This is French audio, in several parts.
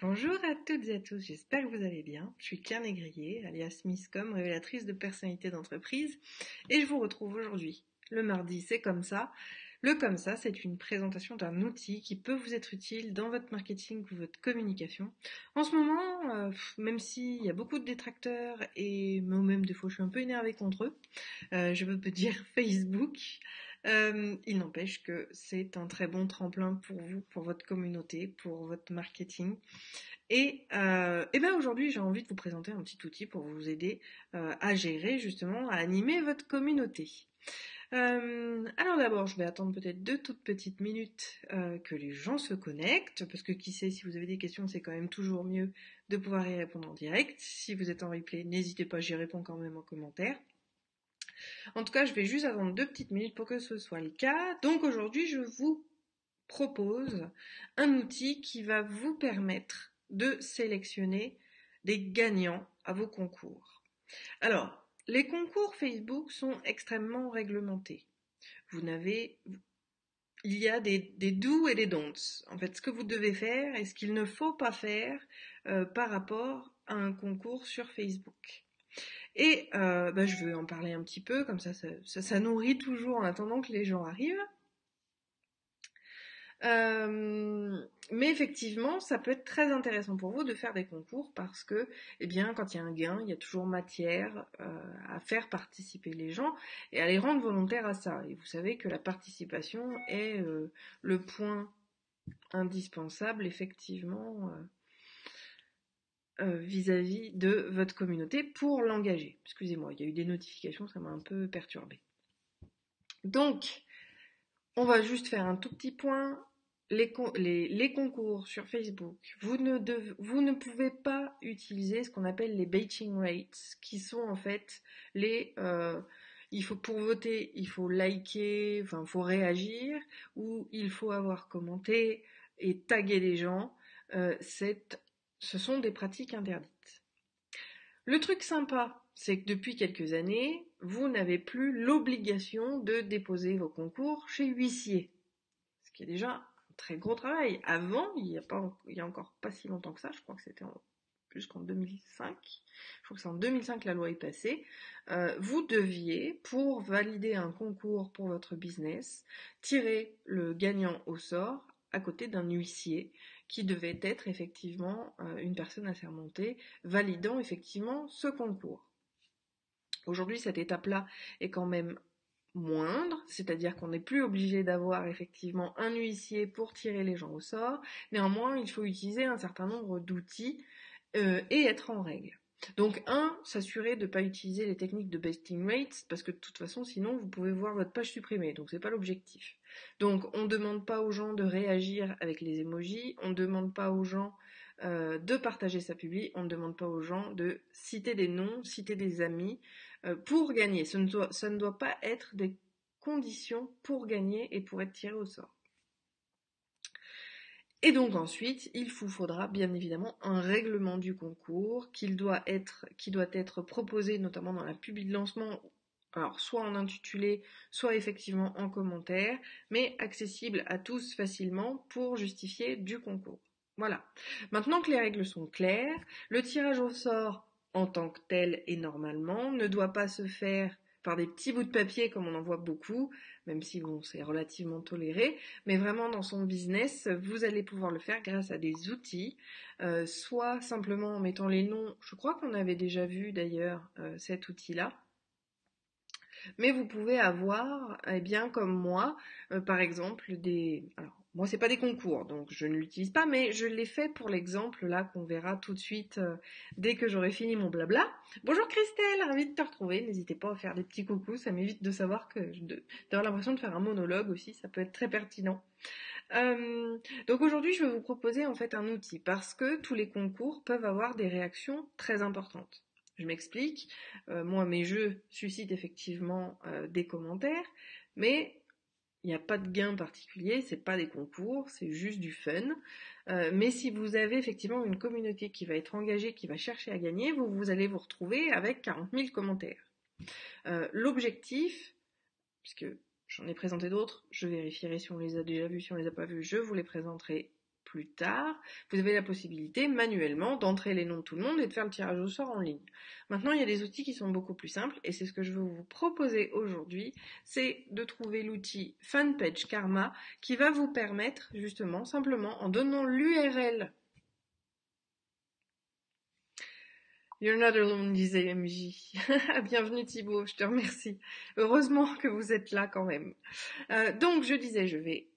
Bonjour à toutes et à tous, j'espère que vous allez bien. Je suis Claire Négrier, alias Misscom, révélatrice de personnalité d'entreprise, et je vous retrouve aujourd'hui. Le mardi, c'est comme ça. Le comme ça, c'est une présentation d'un outil qui peut vous être utile dans votre marketing ou votre communication. En ce moment, même s'il y a beaucoup de détracteurs et moi-même des fois je suis un peu énervée contre eux, je veux pas dire Facebook. Il n'empêche que c'est un très bon tremplin pour vous, pour votre communauté, pour votre marketing. Et ben aujourd'hui, j'ai envie de vous présenter un petit outil pour vous aider à gérer justement, à animer votre communauté. Alors d'abord, je vais attendre peut-être 2 toutes petites minutes que les gens se connectent, parce que qui sait, si vous avez des questions, c'est quand même toujours mieux de pouvoir y répondre en direct. Si vous êtes en replay, n'hésitez pas, j'y réponds quand même en commentaire. En tout cas, je vais juste attendre 2 petites minutes pour que ce soit le cas. Donc aujourd'hui, je vous propose un outil qui va vous permettre de sélectionner des gagnants à vos concours. Alors, les concours Facebook sont extrêmement réglementés. Il y a des do et des don'ts. En fait, ce que vous devez faire et ce qu'il ne faut pas faire par rapport à un concours sur Facebook. Et je vais en parler un petit peu, comme ça nourrit toujours en attendant que les gens arrivent. Mais effectivement, ça peut être très intéressant pour vous de faire des concours parce que, eh bien, quand il y a un gain, il y a toujours matière à faire participer les gens et à les rendre volontaires à ça. Et vous savez que la participation est le point indispensable, effectivement, vis-à-vis de votre communauté pour l'engager. Excusez-moi, il y a eu des notifications, ça m'a un peu perturbée. Donc, on va juste faire un tout petit point. Les concours sur Facebook, vous ne pouvez pas utiliser ce qu'on appelle les baiting rates, qui sont en fait pour voter, il faut liker, enfin, faut réagir, ou il faut avoir commenté et taguer les gens. Ce sont des pratiques interdites. Le truc sympa, c'est que depuis quelques années, vous n'avez plus l'obligation de déposer vos concours chez huissier. Ce qui est déjà un très gros travail. Avant, il y a encore pas si longtemps que ça, je crois que c'était jusqu'en 2005, je crois que c'est en 2005 que la loi est passée, vous deviez, pour valider un concours pour votre business, tirer le gagnant au sort à côté d'un huissier qui devait être effectivement une personne assermentée, validant effectivement ce concours. Aujourd'hui, cette étape-là est quand même moindre, c'est-à-dire qu'on n'est plus obligé d'avoir effectivement un huissier pour tirer les gens au sort. Néanmoins, il faut utiliser un certain nombre d'outils et être en règle. Donc s'assurer de ne pas utiliser les techniques de baiting rates, parce que de toute façon, sinon, vous pouvez voir votre page supprimée, donc c'est pas l'objectif. Donc on ne demande pas aux gens de réagir avec les emojis, on ne demande pas aux gens de partager sa publi, on ne demande pas aux gens de citer des noms, citer des amis pour gagner. Ça ne doit pas être des conditions pour gagner et pour être tiré au sort. Et donc ensuite, il vous faudra bien évidemment un règlement du concours qui doit être proposé notamment dans la publi de lancement, alors soit en intitulé, soit effectivement en commentaire, mais accessible à tous facilement pour justifier du concours. Voilà. Maintenant que les règles sont claires, le tirage au sort en tant que tel et normalement ne doit pas se faire par des petits bouts de papier comme on en voit beaucoup, même si bon, c'est relativement toléré, mais vraiment dans son business, vous allez pouvoir le faire grâce à des outils, soit simplement en mettant les noms, je crois qu'on avait déjà vu d'ailleurs cet outil-là, mais vous pouvez avoir, eh bien comme moi, par exemple, Alors, moi, c'est pas des concours, donc je ne l'utilise pas, mais je l'ai fait pour l'exemple là qu'on verra tout de suite dès que j'aurai fini mon blabla. Bonjour Christelle, ravie de te retrouver. N'hésitez pas à faire des petits coucous, ça m'évite de savoir d'avoir l'impression de faire un monologue aussi, ça peut être très pertinent. Donc aujourd'hui, je vais vous proposer en fait un outil parce que tous les concours peuvent avoir des réactions très importantes. Je m'explique. Moi, mes jeux suscitent effectivement des commentaires, mais il n'y a pas de gain particulier, c'est pas des concours, c'est juste du fun. Mais si vous avez effectivement une communauté qui va être engagée, qui va chercher à gagner, vous allez vous retrouver avec 40 000 commentaires. L'objectif, puisque j'en ai présenté d'autres, je vérifierai si on les a déjà vus, si on les a pas vus, je vous les présenterai plus tard, vous avez la possibilité manuellement d'entrer les noms de tout le monde et de faire le tirage au sort en ligne. Maintenant, il y a des outils qui sont beaucoup plus simples et c'est ce que je veux vous proposer aujourd'hui, c'est de trouver l'outil Fanpage Karma qui va vous permettre justement simplement en donnant l'URL. You're not alone, disait MJ. Bienvenue Thibaut, je te remercie. Heureusement que vous êtes là quand même. Donc je disais, je vais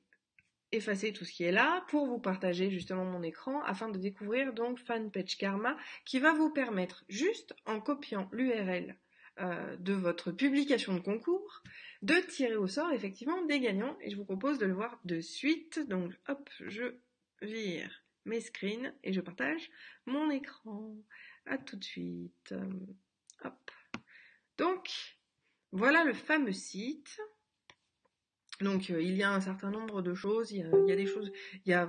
effacer tout ce qui est là pour vous partager justement mon écran afin de découvrir donc Fanpage Karma qui va vous permettre juste en copiant l'URL de votre publication de concours de tirer au sort effectivement des gagnants et je vous propose de le voir de suite. Donc hop, je vire mes screens et je partage mon écran. À tout de suite. Hop. Donc voilà le fameux site. Donc il y a un certain nombre de choses, il y a des choses, il y a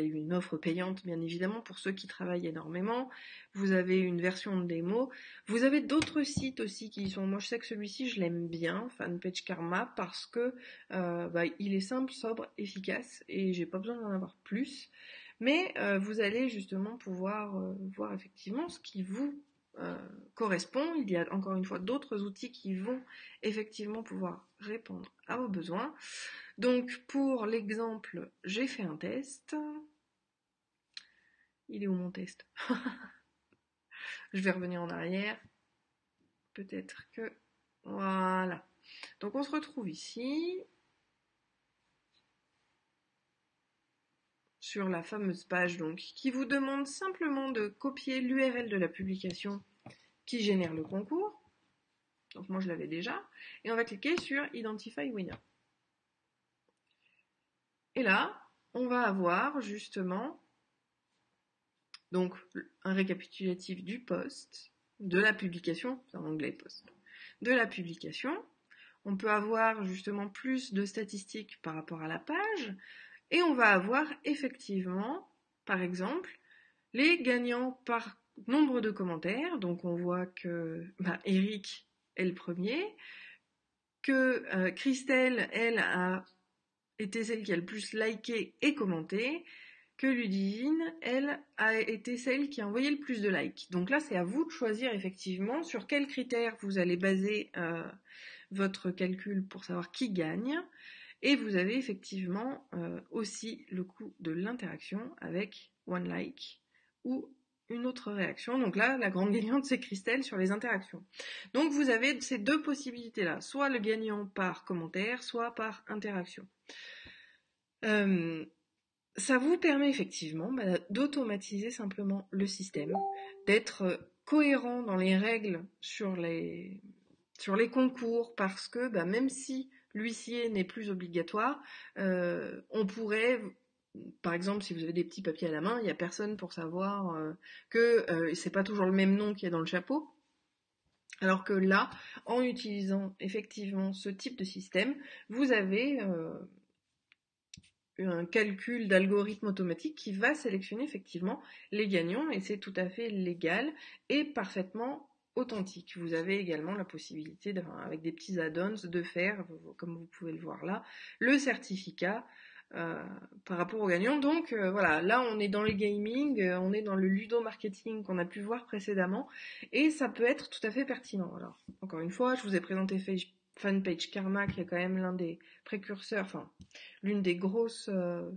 une offre payante bien évidemment pour ceux qui travaillent énormément. Vous avez une version de démo. Vous avez d'autres sites aussi qui sont, moi je sais que celui-ci je l'aime bien, Fanpage Karma, parce que il est simple, sobre, efficace et j'ai pas besoin d'en avoir plus. Mais vous allez justement pouvoir voir effectivement ce qui vous correspond. Il y a encore une fois d'autres outils qui vont effectivement pouvoir répondre à vos besoins. Donc pour l'exemple, j'ai fait un test. Il est où mon test? Je vais revenir en arrière. Peut-être que... Voilà. Donc on se retrouve ici. Sur la fameuse page donc, qui vous demande simplement de copier l'URL de la publication qui génère le concours. Donc moi je l'avais déjà. Et on va cliquer sur Identify Winner. Et là, on va avoir justement donc un récapitulatif du post, de la publication, c'est en anglais post, de la publication. On peut avoir justement plus de statistiques par rapport à la page. Et on va avoir effectivement, par exemple, les gagnants par nombre de commentaires. Donc on voit que Eric est le premier, que Christelle, elle, a été celle qui a le plus liké et commenté, que Ludivine, elle, a été celle qui a envoyé le plus de likes. Donc là, c'est à vous de choisir effectivement sur quels critères vous allez baser votre calcul pour savoir qui gagne. Et vous avez effectivement aussi le coût de l'interaction avec one like ou une autre réaction. Donc là, la grande gagnante, c'est Christelle sur les interactions. Donc vous avez ces deux possibilités-là, soit le gagnant par commentaire, soit par interaction. Ça vous permet effectivement d'automatiser simplement le système, d'être cohérent dans les règles sur les concours, parce que même si l'huissier n'est plus obligatoire, on pourrait, par exemple, si vous avez des petits papiers à la main, il n'y a personne pour savoir que c'est pas toujours le même nom qu'il y a dans le chapeau. Alors que là, en utilisant effectivement ce type de système, vous avez un calcul d'algorithme automatique qui va sélectionner effectivement les gagnants et c'est tout à fait légal et parfaitement authentique. Vous avez également la possibilité, avec des petits add-ons, de faire, comme vous pouvez le voir là, le certificat par rapport aux gagnants. Donc voilà, là on est dans le gaming, on est dans le ludo-marketing qu'on a pu voir précédemment et ça peut être tout à fait pertinent. Alors, encore une fois, je vous ai présenté Fanpage Karma qui est quand même l'un des précurseurs, enfin l'une des grosses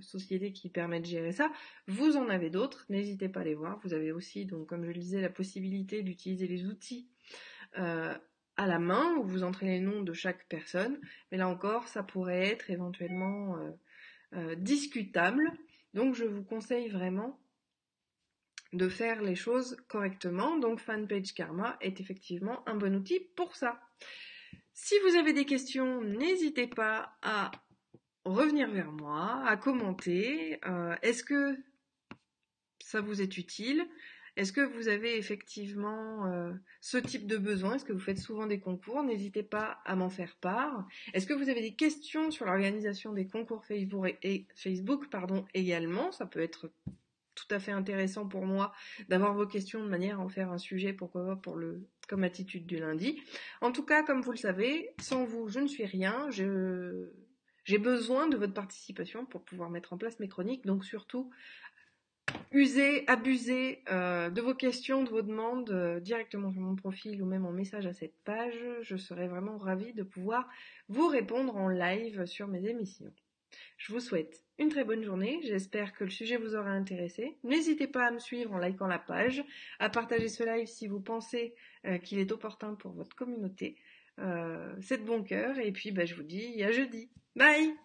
sociétés qui permet de gérer ça. Vous en avez d'autres, n'hésitez pas à les voir. Vous avez aussi, donc comme je le disais, la possibilité d'utiliser les outils à la main où vous entrez les noms de chaque personne. Mais là encore, ça pourrait être éventuellement discutable. Donc je vous conseille vraiment de faire les choses correctement. Donc Fanpage Karma est effectivement un bon outil pour ça. Si vous avez des questions, n'hésitez pas à revenir vers moi, à commenter. Est-ce que ça vous est utile? Est-ce que vous avez effectivement ce type de besoin? Est-ce que vous faites souvent des concours? N'hésitez pas à m'en faire part. Est-ce que vous avez des questions sur l'organisation des concours Facebook également? Ça peut être tout à fait intéressant pour moi d'avoir vos questions de manière à en faire un sujet, pourquoi pas, comme attitude du lundi. En tout cas, comme vous le savez, sans vous, je ne suis rien. J'ai besoin de votre participation pour pouvoir mettre en place mes chroniques, donc surtout, usez, abusez de vos questions, de vos demandes directement sur mon profil ou même en message à cette page. Je serais vraiment ravie de pouvoir vous répondre en live sur mes émissions. Je vous souhaite une très bonne journée, j'espère que le sujet vous aura intéressé. N'hésitez pas à me suivre en likant la page, à partager ce live si vous pensez qu'il est opportun pour votre communauté. C'est de bon cœur et puis je vous dis à jeudi. Bye!